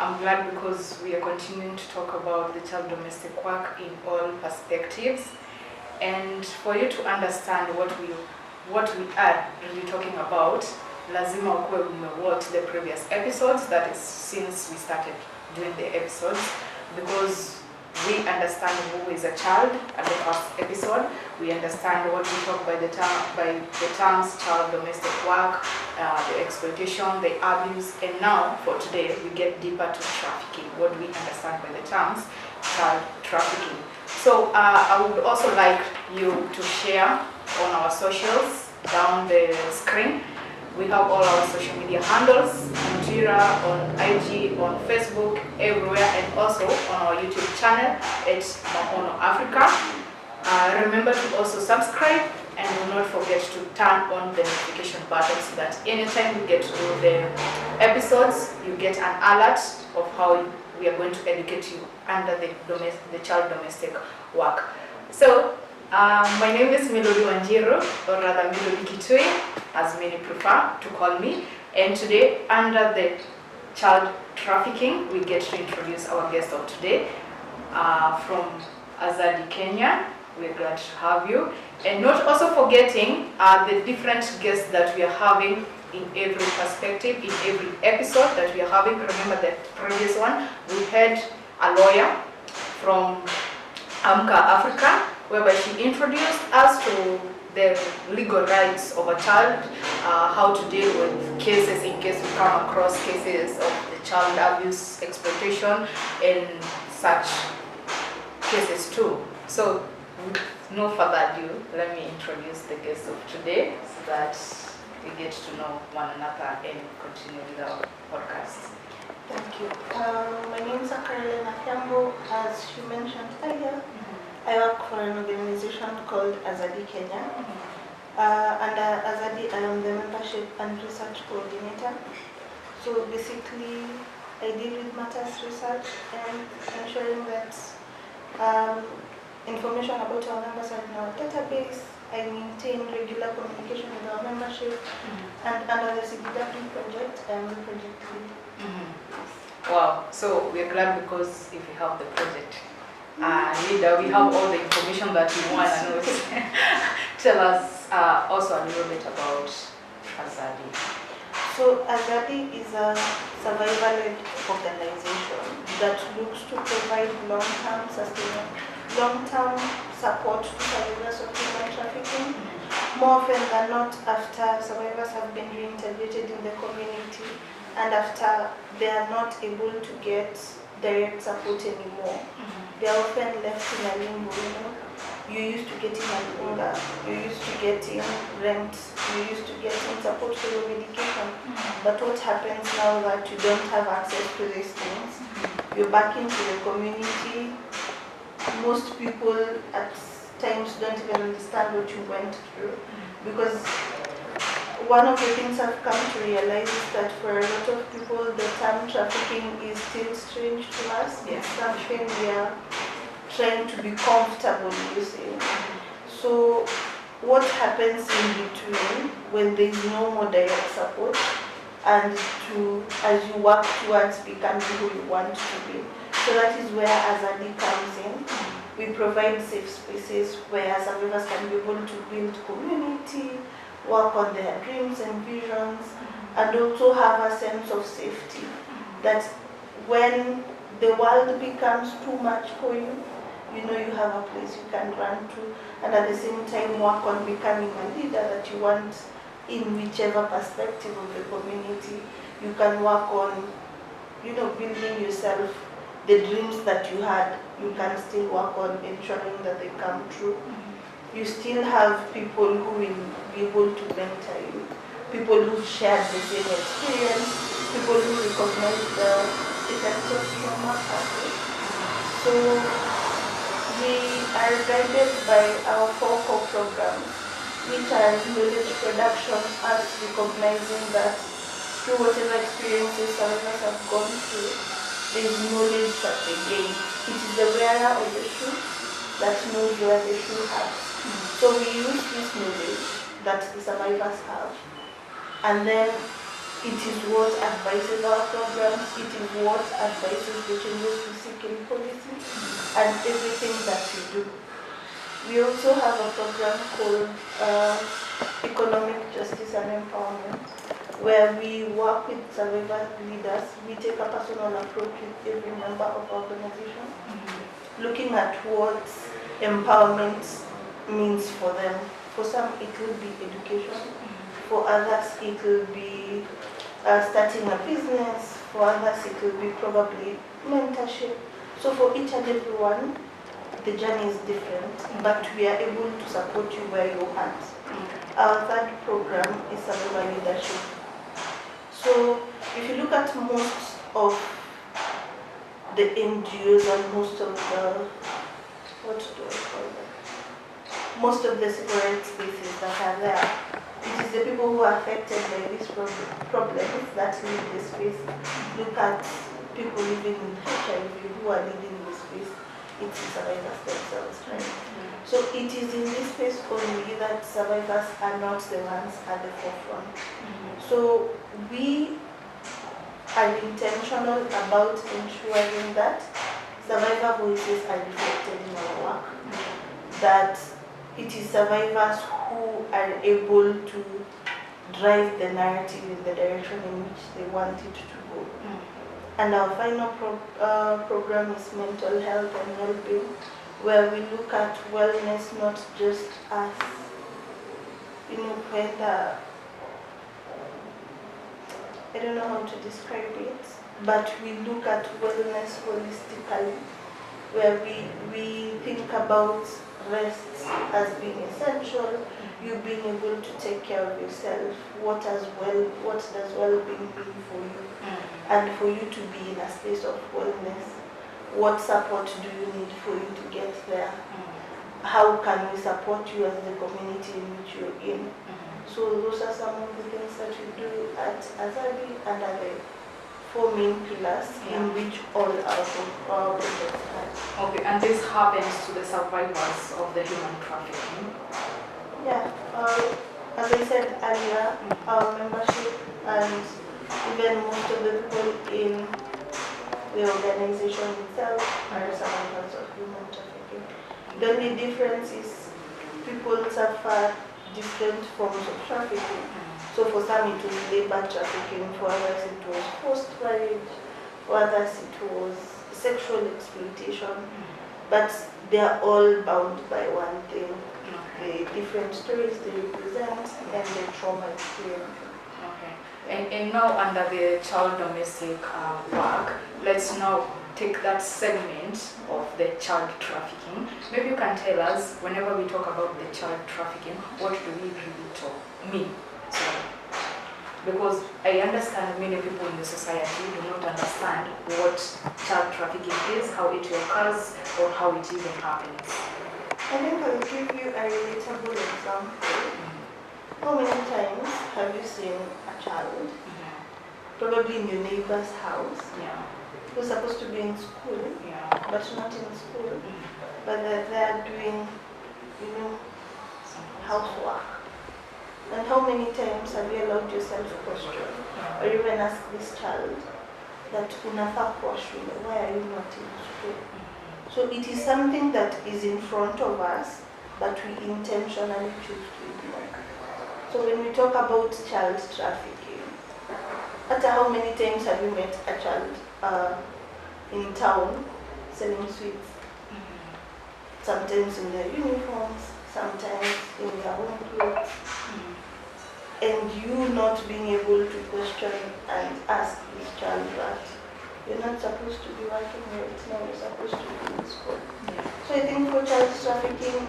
I'm glad because we are continuing to talk about the child domestic work in all perspectives. And for you to understand what we are really talking about, lazima ukuwe umewatch the previous episodes, that is since we started doing the episodes, because we understand who is a child at the first episode. We understand what we talk by the terms child domestic work, the exploitation, the abuse, and now for today we get deeper to trafficking. What we understand by the terms child trafficking. So I would also like you to share on our socials down the screen. We have all our social media handles on Twitter, on IG, on Facebook, everywhere, and also on our YouTube channel at Maono Africa. Remember to also subscribe and do not forget to turn on the notification button so that anytime we get to the episodes, you get an alert of how we are going to educate you under the child domestic work. So, my name is Melody Wanjiru, or rather Melody Kitui, as many prefer to call me. And today, under the child trafficking, we get to introduce our guest of today from Azadi, Kenya. We're glad to have you. And not also forgetting the different guests that we are having in every perspective, in every episode that we are having. Remember the previous one, we had a lawyer from Amka Africa, whereby she introduced us to the legal rights of a child, how to deal with cases in case we come across cases of the child abuse, exploitation, and such cases too. So, with no further ado, let me introduce the guest of today so that we get to know one another and continue with our podcast. Thank you. My name is Carolina Kiambo. As you mentioned earlier, I work for an organization called Azadi, Kenya. Under Azadi, I am the membership and research coordinator. So basically, I deal with matters research and ensuring that information about our members are in our database. I maintain regular communication with our membership, and under the CBW project, I am the project lead. Wow, so we're glad because if we have the project leader, we have all the information that we want to know. Tell us also a little bit about Azadi. So Azadi is a survival-led organization that looks to provide long-term support to survivors of human trafficking, more often than not after survivors have been reintegrated in the community and after they are not able to get direct support anymore. They are often left in a limbo. You used to get in an unga, you used to get in rent, you used to get in support for your medication. But what happens now that you don't have access to these things? You're back into the community. Most people at times don't even understand what you went through, because one of the things I've come to realize is that for a lot of people the term trafficking is still strange to us. It's something we are trying to be comfortable using. So what happens in between when there is no more direct support and as you work towards becoming who you want to be? So that is where Azadi comes in. We provide safe spaces where survivors can be able to build community, work on their dreams and visions, and also have a sense of safety. That when the world becomes too much for you, you know you have a place you can run to, and at the same time work on becoming a leader that you want in whichever perspective of the community. You can work on, building yourself. The dreams that you had, you can still work on ensuring that they come true. You still have people who will be able to mentor you, people who shared the same experience, people who recognize the effects of trauma. So we are guided by our 4 core programs, which are knowledge production, as recognizing that through whatever experiences survivors have gone through, there is knowledge that they gain. It is the wearer of the shoe that knows where the shoe has. So we use this knowledge that the survivors have, and then It is what advises our programs, it is what advises the changes we seek in policy, and everything that we do. We also have a program called Economic Justice and Empowerment, where we work with survivor leaders. We take a personal approach with every member of our organization, looking at what empowerment means for them. For some, it will be education. For others, it will be starting a business. For others, it will be probably mentorship. So for each and every one, the journey is different, but we are able to support you where you're at. Our third program is survivor leadership. So if you look at most of the NGOs and most of the, what do I call them? Most of the separate spaces that are there, it is the people who are affected by these problems that lead this space. Look at people living with HIV who are leading this space. It's the survivors themselves, right? So it is in this space only that survivors are not the ones at the forefront. So we are intentional about ensuring that survivor voices are reflected in our work, that it is survivors who are able to drive the narrative in the direction in which they want it to go. And our final program is mental health and well-being, where we look at wellness not just as, when I don't know how to describe it, but we look at wellness holistically, where we think about rest as being essential, you being able to take care of yourself, what does well-being mean for you, and for you to be in a space of wellness. What support do you need for you to get there? How can we support you as the community in which you're in? So those are some of the things that we do at Azadi, and are the 4 main pillars in which all our projects are. Okay, and this happens to the survivors of the human trafficking? Yeah, as I said earlier, our membership and even most of the people in the organization itself are survivors of human trafficking. The only difference is people suffer different forms of trafficking. So for some it was labor trafficking, for others it was forced marriage, for others it was sexual exploitation, but they are all bound by one thing, the different stories they represent and the trauma experience. Okay. And now under the child domestic work, let's now take that segment of the child trafficking. Maybe you can tell us, whenever we talk about the child trafficking, what do we really mean? So, because I understand many people in the society do not understand what child trafficking is, how it occurs, or how it even happens. I think I'll give you a relatable example. How many times have you seen a child, probably in your neighbor's house, who's supposed to be in school, but not in school, but they're doing, housework? And how many times have you allowed yourself to question, or even ask this child that unafaa kuwa shule, why are you not in school? So it is something that is in front of us, but we intentionally choose to ignore. So when we talk about child trafficking, after how many times have you met a child in town selling sweets? Sometimes in their uniforms, sometimes in their own clothes. And you not being able to question and ask this child that you're not supposed to be working right now, you're supposed to be in school. So I think for child trafficking,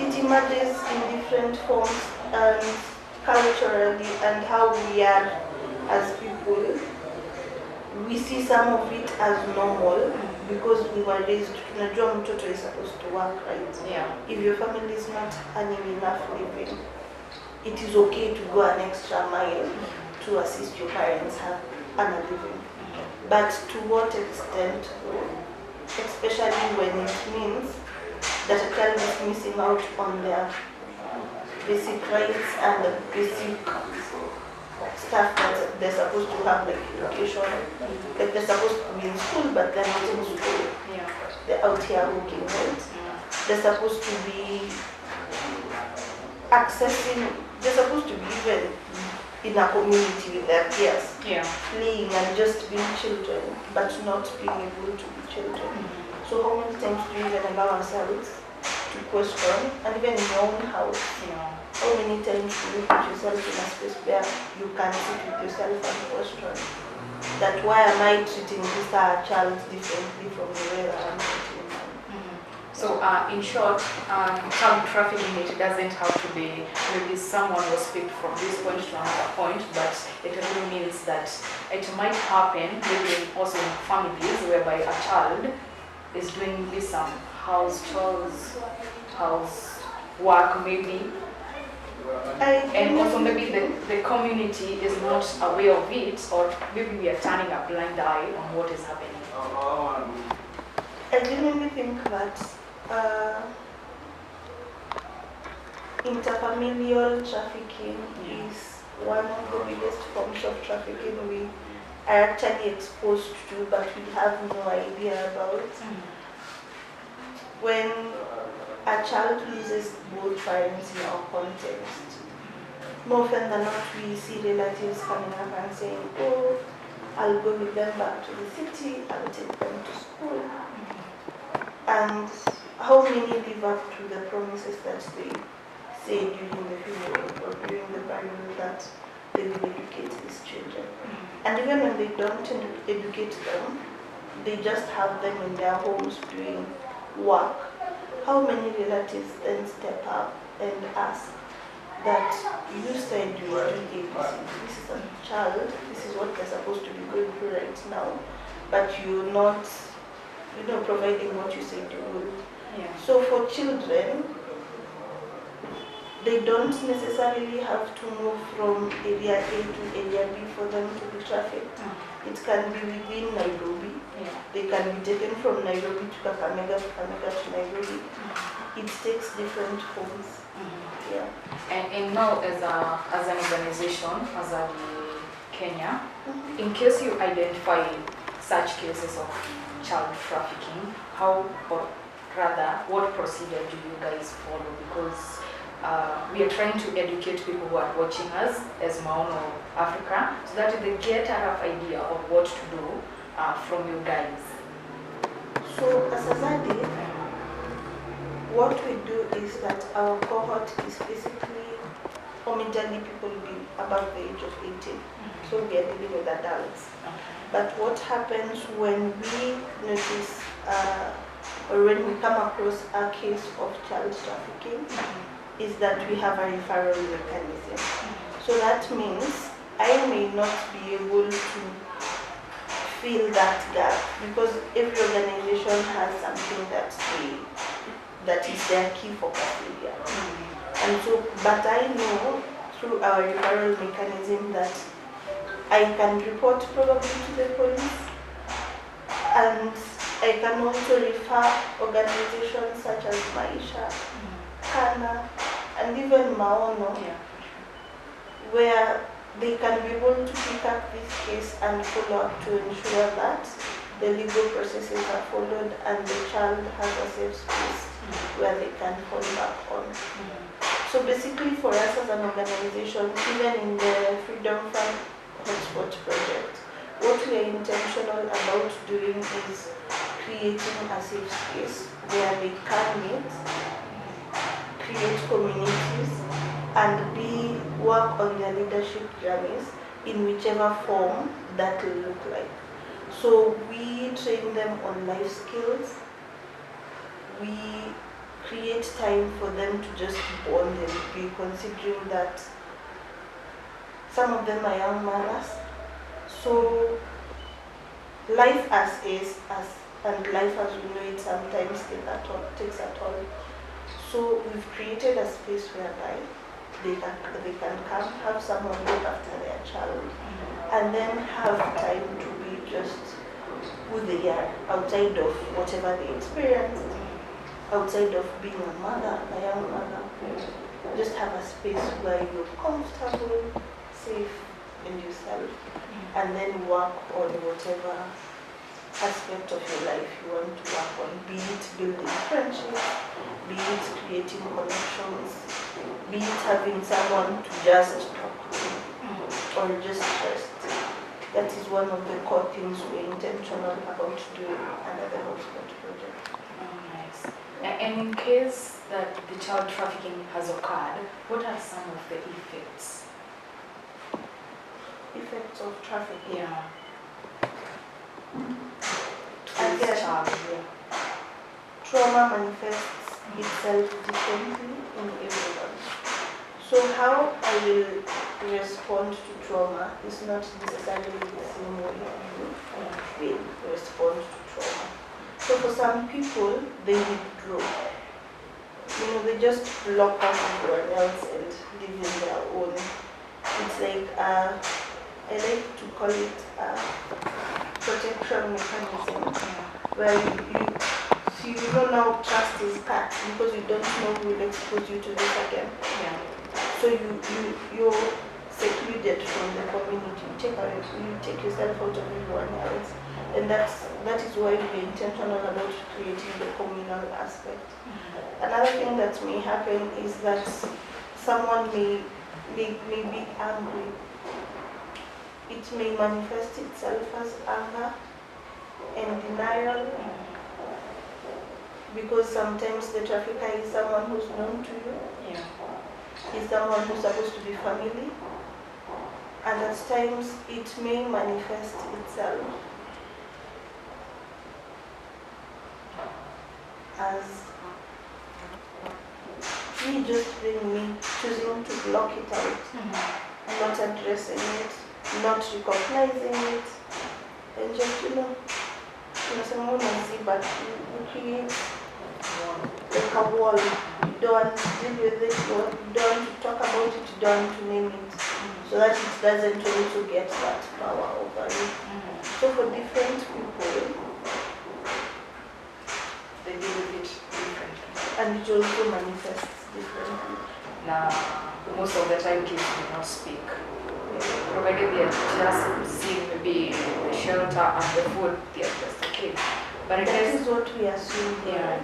it emerges in different forms and culturally, and how we are as people. We see some of it as normal because we were raised, tunajua mtoto is supposed to work, right? If your family is not earning enough living, it is okay to go an extra mile to assist your parents earn a living. But to what extent, especially when it means that a child is missing out on their basic rights and the basic stuff that they're supposed to have, like education. Like they're supposed to be in school, but they're not in school. Yeah. They're out here working, right? They're supposed to be accessing, they're supposed to be even in a community with their peers, playing and just being children, but not being able to be children. So how many times do you even allow ourselves to question, and even in your own house, how many times do you put yourself in a space where you can sit with yourself and question that why am I treating this child differently from the way that I'm treating mine? So in short, child trafficking, it doesn't have to be maybe someone was picked from this point to another point, but it really means that it might happen maybe also in families whereby a child is doing maybe some house chores, house work maybe, and also maybe the community is not aware of it, or maybe we are turning a blind eye on what is happening. I genuinely think that interfamilial trafficking is one of the biggest forms of trafficking we are actually exposed to, but we have no idea about. When a child loses both parents in our context, more often than not we see relatives coming up and saying, oh, I'll go with them back to the city, I'll take them to school. And how many live up to the promises that they say during the funeral or during the burial that they will educate these children? And even when they don't educate them, they just have them in their homes doing work. How many relatives then step up and ask that you said you were doing ABC, this is a child, this is what they're supposed to be going through right now, but you're not providing what you said you would. So for children, they don't necessarily have to move from area A to area B for them to be trafficked. It can be within Nairobi. They can be taken from Nairobi to Kakamega, Kakamega to Nairobi. It takes different forms. And now as an organization, Azadi Kenya, in case you identify such cases of child trafficking, how, or rather, what procedure do you guys follow? Because we are trying to educate people who are watching us as Maono Africa, so that they get a rough idea of what to do from you guys. So as Azadi, what we do is that our cohort is basically majorly people above the age of 18. So we are dealing with adults. But what happens when we notice or when we come across a case of child trafficking is that we have a referral mechanism. So that means I may not be able to fill that gap because every organization has something that is their key focus area. And so, but I know through our referral mechanism that I can report probably to the police, and I can also refer organizations such as Maisha, Kana, and even Maono, where they can be able to pick up this case and follow up to ensure that the legal processes are followed and the child has a safe space where they can fall back on. So basically for us as an organization, even in the Freedom Fund Hotspot project, what we are intentional about doing is creating a safe space where they can meet, create communities, and work on their leadership journeys in whichever form that will look like. So we train them on life skills. We create time for them to just bond and be, considering that some of them are young mothers. So life as is, and life as we know it sometimes takes a toll. So we've created a space whereby they can come, have someone look after their child, and then have time to be just who they are outside of whatever they experienced. outside of being a mother, a young mother. Just have a space where you're comfortable, safe in yourself, and then work on whatever aspect of your life you want to work on, be it building friendships, be it creating connections, be it having someone to just talk to, or just rest. That is one of the core things we're intentional about doing under the hotspot project. Oh, nice. And in case that the child trafficking has occurred, what are some of the effects? Effects of trafficking? Yeah. Again, Child, yeah. trauma manifests itself differently in everyone. So how I will respond to trauma is not necessarily the same way you will respond to trauma. So for some people, they withdraw. They just block out everyone else and live in their own. It's like, I like to call it a protection mechanism, where you don't now trust is cut because you don't know who will expose you to this again. Yeah. So you're secluded from the community. You take yourself out of everyone else, and that is why we're intentional about creating the communal aspect. Another thing that may happen is that someone may be angry. It may manifest itself as anger and denial, because sometimes the trafficker is someone who's known to you. Yeah. Is someone who's supposed to be family, and at times it may manifest itself as me just being me, choosing to block it out, not addressing it, not recognizing it, and just someone will see, but you create like a wall. You don't want to deal with it, you don't want to talk about it, you don't want to name it, so that it doesn't also get that power over you. So for different people, They deal with it differently. and it also manifests differently. Now, most of the time kids do not speak. Provided they are just seeing maybe the shelter and the food, they are just okay. But I That guess, is what we assume. yeah.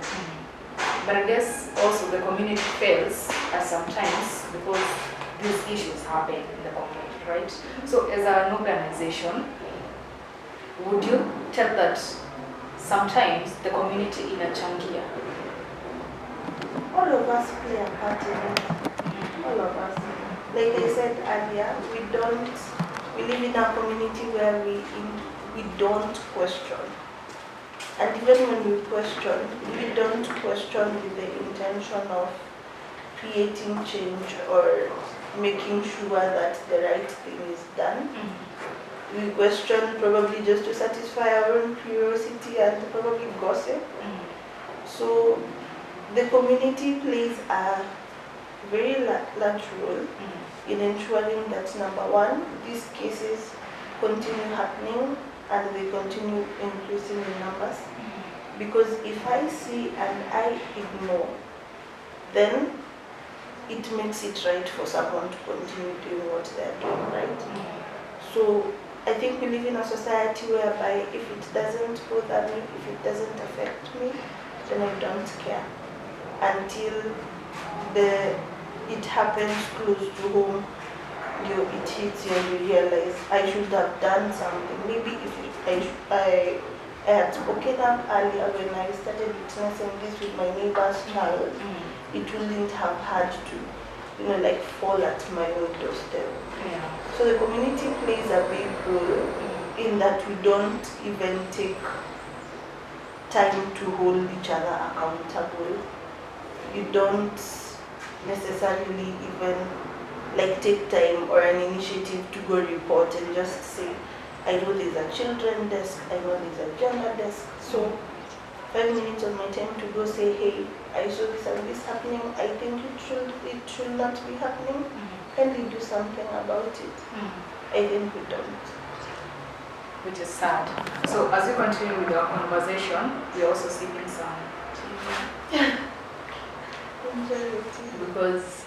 But I guess also the community fails sometimes because these issues happen in the community, right? So as an organization, would you tell that sometimes the community inachangia? All of us play a part in it. All of us. Like I said earlier, we live in a community where we don't question. And even when we question, we don't question with the intention of creating change or making sure that the right thing is done. We question probably just to satisfy our own curiosity and probably gossip. So the community plays a very large role in ensuring that, number one, these cases continue happening and they continue increasing in numbers. Because if I see and I ignore, then it makes it right for someone to continue doing what they're doing, right? So I think we live in a society whereby if it doesn't bother me, if it doesn't affect me, then I don't care until it happens close to home. It hits you and you realize I should have done something. Maybe if I had spoken up earlier when I started witnessing this with my neighbor's child, it wouldn't have had to, fall at my own doorstep. Yeah. So the community plays a big role in that we don't even take time to hold each other accountable. You don't necessarily even take time or an initiative to go report and just say, I know there's a children desk, I know there's a gender desk, so 5 minutes of my time to go say, hey, I saw this and this happening, I think it should not be happening. Can we do something about it? I think we don't. Which is sad. So as we continue with our conversation, we're also seeing some TV. because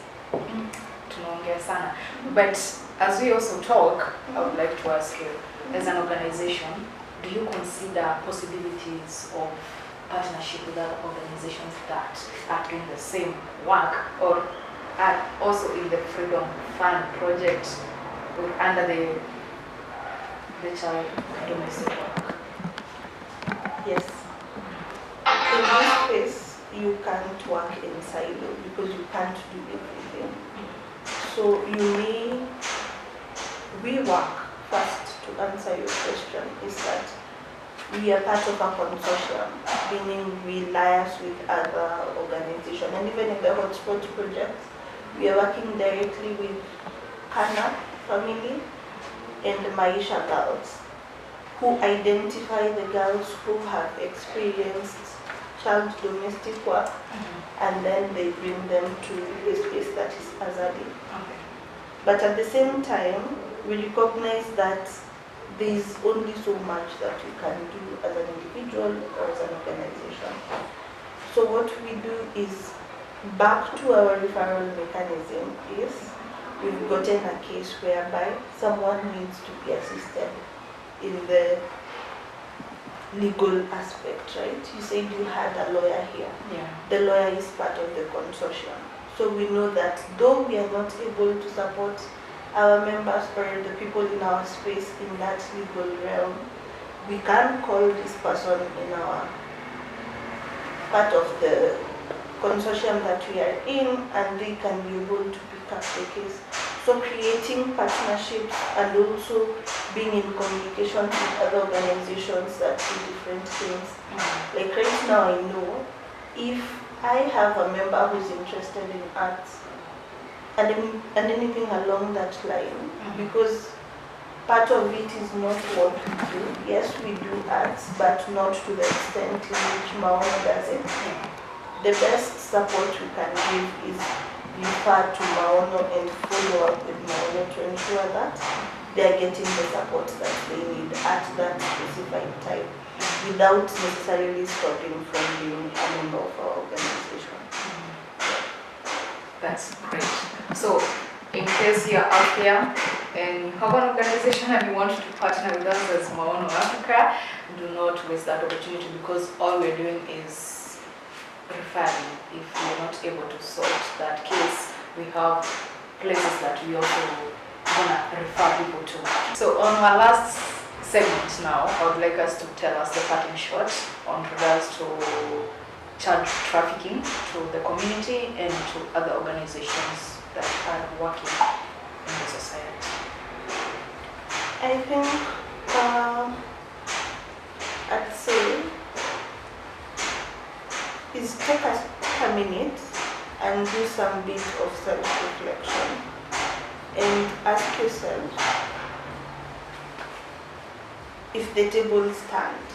tunaongea sana. But as we also talk, I would like to ask you, as an organization, do you consider possibilities of partnership with other organizations that are doing the same work or are also in the Freedom Fund project under the child domestic work? Yes. In this space, you can't work in silo because you can't do everything. So we work first to answer your question is that we are part of a consortium, meaning we liaise with other organizations. And even in the hotspot project, we are working directly with Hana family and Maisha girls, who identify the girls who have experienced child domestic work, and then they bring them to a space that is Azadi. Okay. But at the same time, we recognize that there is only so much that you can do as an individual or as an organization. So what we do is, back to our referral mechanism, is we've gotten a case whereby someone needs to be assisted in the legal aspect, right? You said you had a lawyer here. Yeah. The lawyer is part of the consortium. So we know that though we are not able to support our members or the people in our space in that legal realm, we can call this person in our part of the consortium that we are in, and they can be able to pick up the case. So creating partnerships and also being in communication with other organizations that do different things. Like right now, I know if I have a member who's interested in arts and anything along that line, because part of it is not what we do. Yes, we do arts, but not to the extent in which Maono does it. The best support we can give is refer to Maono and follow up with Maono to ensure that they are getting the support that they need at that specific time, without necessarily stopping from being a member of our organization. That's great. So, in case you're out there and you have an organization and you want to partner with us as Maono Africa, do not waste that opportunity, because all we're doing is referring. If we're not able to sort that case, we have places that we also want to refer people to. So on our last segment now, I would like us to tell us the parting shot on regards to child trafficking to the community and to other organizations that are working in the society. I think I'd say is take a minute and do some bit of self-reflection and ask yourself if the table stands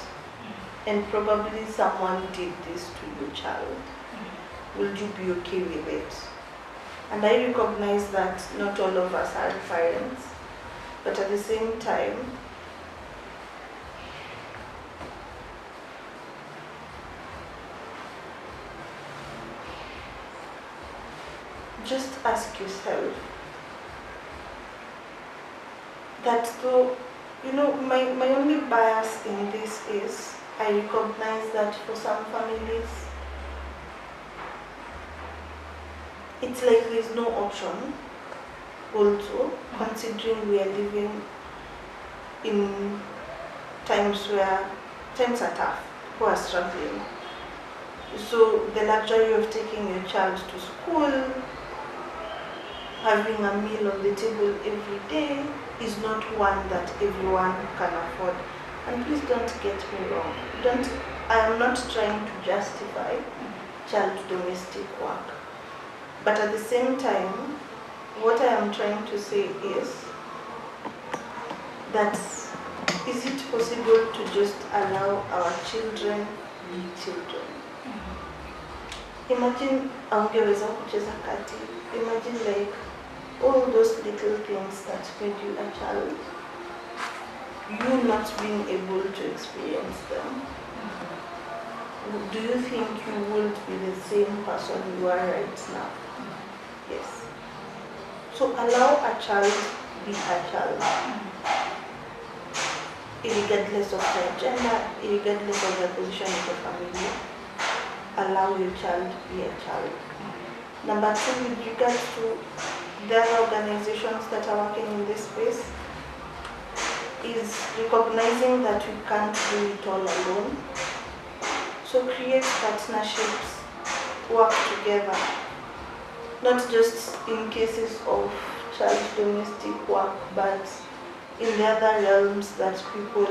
and probably someone did this to your child, will you be okay with it? And I recognize that not all of us are parents, but at the same time, just ask yourself that though, my only bias in this is I recognize that for some families, it's like there's no option also, considering we are living in times where times are tough, people are struggling. So the luxury of taking your child to school, having a meal on the table every day is not one that everyone can afford. And please don't get me wrong. I am not trying to justify child domestic work. But at the same time, what I am trying to say is that is it possible to just allow our children be children? Imagine angeweza kucheza kati. Imagine like all those little things that made you a child, you not being able to experience them. Do you think you would be the same person you are right now. Yes. So allow a child be a child, regardless of their gender, regardless of their position in the family. Allow your child be a child. Number two, with regards to the other organizations that are working in this space, is recognizing that we can't do it all alone. So create partnerships, work together, not just in cases of child domestic work, but in the other realms that people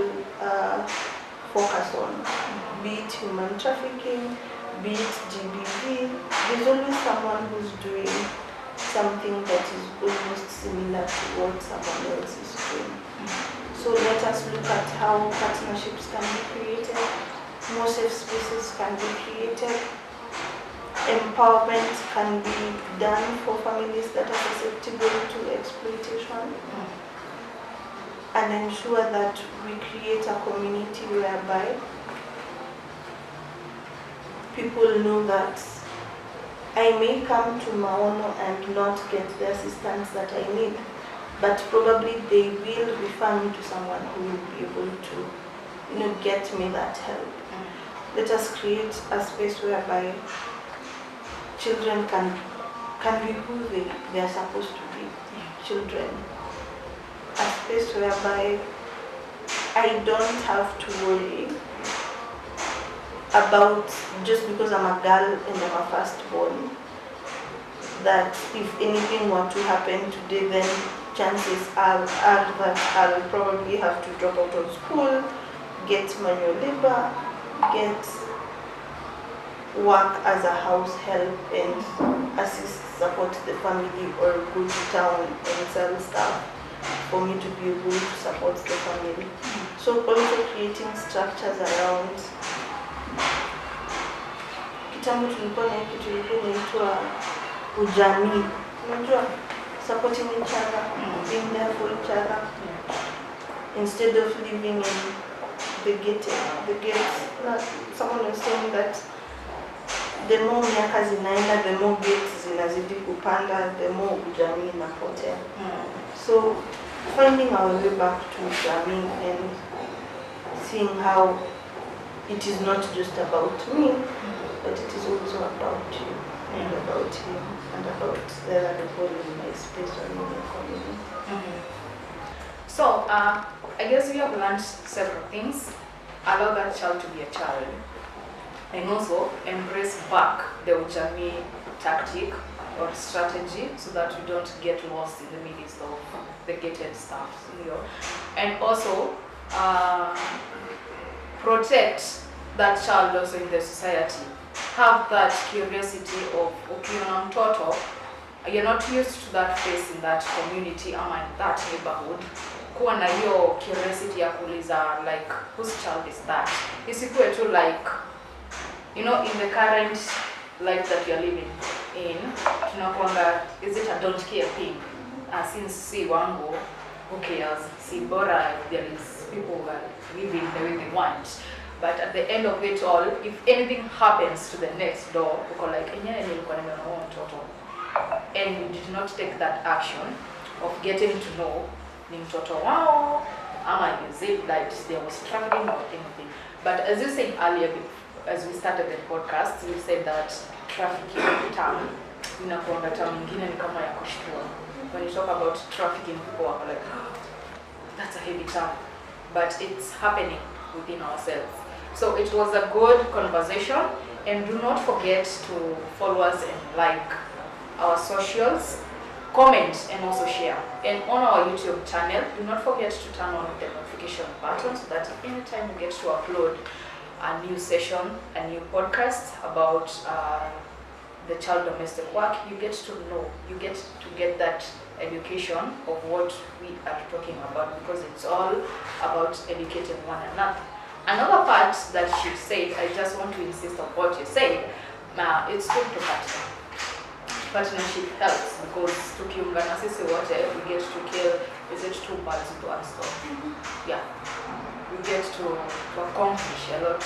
focus on, be it human trafficking, be it GBV. There's always someone who's doing something that is almost similar to what someone else is doing. So let us look at how partnerships can be created, more safe spaces can be created, empowerment can be done for families that are susceptible to exploitation, and ensure that we create a community whereby people know that I may come to Maono and not get the assistance that I need, but probably they will refer me to someone who will be able to, get me that help. Let us create a space whereby children can be who they are supposed to be, children. A space whereby I don't have to worry about, just because I'm a girl and I'm a firstborn, that if anything were to happen today, then chances are that I'll probably have to drop out of school, get manual labor, get work as a house help and assist, support the family, or go to town and sell stuff for me to be able to support the family. So also creating structures around, kitambo tulikuwa na kitu inaitwa ujamii, unajua, supporting each other, being there for each other, instead of living in the gates. Someone was saying that the more miaka zinaenda, the more gates zinazidi kupanda, the more ujamii inapotea. So finding our way back to ujamii and seeing how it is not just about me, but it is also about you, and about him, and about the other people in my space or in the community. So, I guess we have learned several things. Allow that child to be a child, and also embrace back the ujamii tactic or strategy, so that we don't get lost in the midst of the gated stuff, and also protect that child also in the society. Have that curiosity of, ukiona mtoto, you're not used to that face in that community or in that neighborhood, kuwa na hiyo curiosity ya kuuliza, like, whose child is that? Isikuwe tu like, in the current life that you're living in, tunakuanga, is it a don't care thing? Since si wangu, who cares? Si bora, there is people who are living the way they want. But at the end of it all, if anything happens to the next door, uko like, and you did not take that action of getting to know ni mtoto wao, ama is it that there was trafficking or anything. But as you said earlier, as we started the podcast, you said that trafficking term, inakuanga term ingine ni kama ya kushtua. When you talk about trafficking, people are like, oh, that's a heavy term. But it's happening within ourselves. So it was a good conversation, and do not forget to follow us and like our socials, comment and also share. And on our YouTube channel, do not forget to turn on the notification button so that anytime you get to upload a new session, a new podcast about the child domestic work, you get to know, you get to get that education of what we are talking about, because it's all about educating one another. Another part that she said, I just want to insist on what you said, it's good to partner. Partnership helps, because tukiungana sisi wote, we get to kill, is it 2 birds with 1 stone? Yeah, we get to accomplish a lot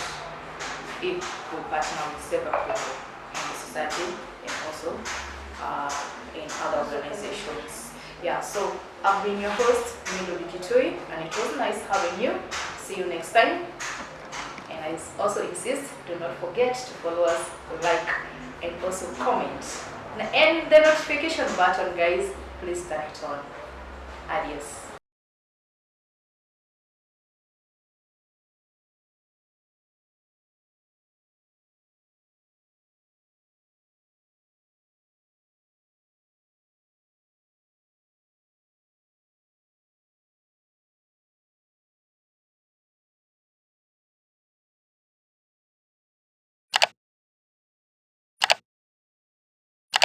if we partner with several people in the society. also in other organizations. Yeah, so I've been your host, Milo Bikitui, and it was nice having you. See you next time. And I also insist, do not forget to follow us, like, and also comment. And the notification button, guys, please turn it on. Adios.